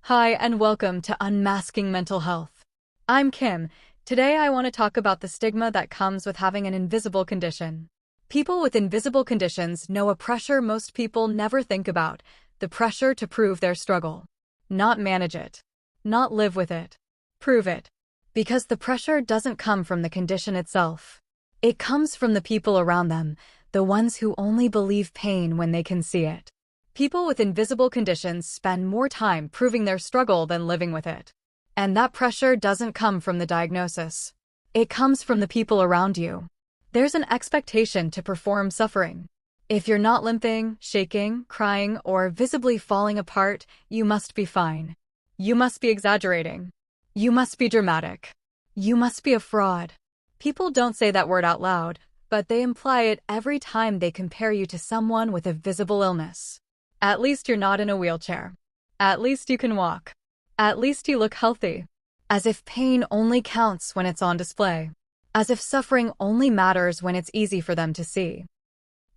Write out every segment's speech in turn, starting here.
Hi, and welcome to Unmasking Mental Health. I'm Kim. Today I want to talk about the stigma that comes with having an invisible condition. People with invisible conditions know a pressure most people never think about, the pressure to prove their struggle. Not manage it. Not live with it. Prove it. Because the pressure doesn't come from the condition itself. It comes from the people around them, the ones who only believe pain when they can see it. People with invisible conditions spend more time proving their struggle than living with it. And that pressure doesn't come from the diagnosis. It comes from the people around you. There's an expectation to perform suffering. If you're not limping, shaking, crying, or visibly falling apart, you must be fine. You must be exaggerating. You must be dramatic. You must be a fraud. People don't say that word out loud, but they imply it every time they compare you to someone with a visible illness. At least you're not in a wheelchair. At least you can walk. At least you look healthy. As if pain only counts when it's on display. As if suffering only matters when it's easy for them to see.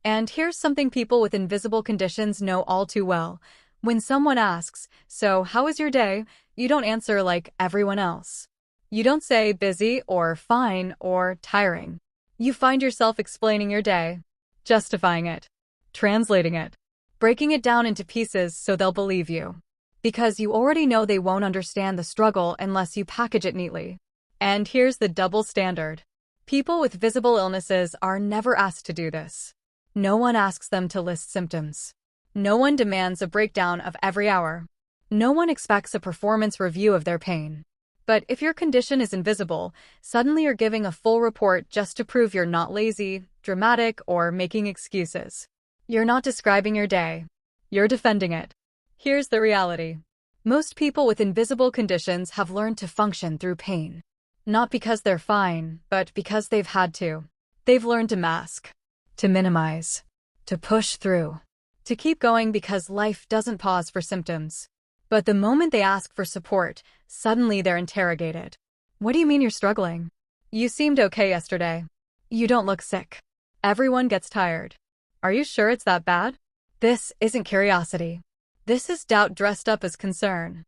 And here's something people with invisible conditions know all too well. When someone asks, "So, how was your day?" you don't answer like everyone else. You don't say busy or fine or tiring. You find yourself explaining your day, justifying it, translating it, breaking it down into pieces so they'll believe you. Because you already know they won't understand the struggle unless you package it neatly. And here's the double standard. People with visible illnesses are never asked to do this. No one asks them to list symptoms. No one demands a breakdown of every hour. No one expects a performance review of their pain. But if your condition is invisible, suddenly you're giving a full report just to prove you're not lazy, dramatic, or making excuses. You're not describing your day. You're defending it. Here's the reality. Most people with invisible conditions have learned to function through pain. Not because they're fine, but because they've had to. They've learned to mask, to minimize, to push through, to keep going because life doesn't pause for symptoms. But the moment they ask for support, suddenly they're interrogated. What do you mean you're struggling? You seemed okay yesterday. You don't look sick. Everyone gets tired. Are you sure it's that bad? This isn't curiosity. This is doubt dressed up as concern.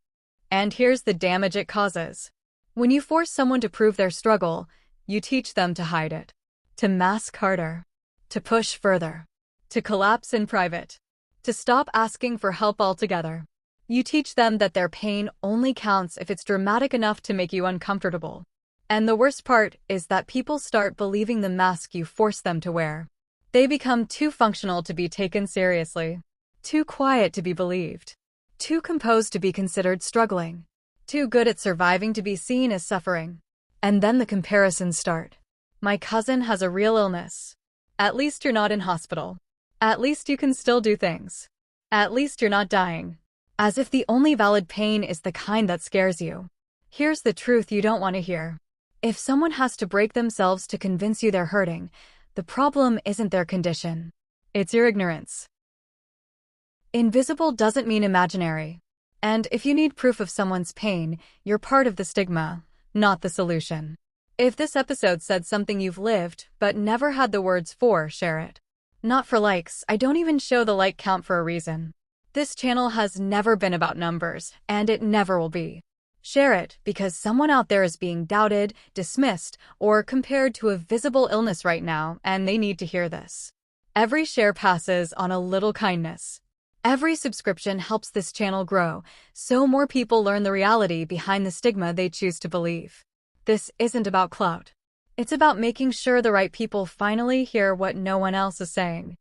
And here's the damage it causes. When you force someone to prove their struggle, you teach them to hide it, to mask harder, to push further, to collapse in private, to stop asking for help altogether. You teach them that their pain only counts if it's dramatic enough to make you uncomfortable. And the worst part is that people start believing the mask you force them to wear. They become too functional to be taken seriously, too quiet to be believed, too composed to be considered struggling, too good at surviving to be seen as suffering. And then the comparisons start. My cousin has a real illness. At least you're not in hospital. At least you can still do things. At least you're not dying. As if the only valid pain is the kind that scares you. Here's the truth you don't want to hear. If someone has to break themselves to convince you they're hurting, the problem isn't their condition. It's your ignorance. Invisible doesn't mean imaginary. And if you need proof of someone's pain, you're part of the stigma, not the solution. If this episode said something you've lived but never had the words for, share it. Not for likes. I don't even show the like count for a reason. This channel has never been about numbers, and it never will be. Share it because someone out there is being doubted, dismissed, or compared to a visible illness right now, and they need to hear this. Every share passes on a little kindness. Every subscription helps this channel grow, so more people learn the reality behind the stigma they choose to believe. This isn't about clout. It's about making sure the right people finally hear what no one else is saying.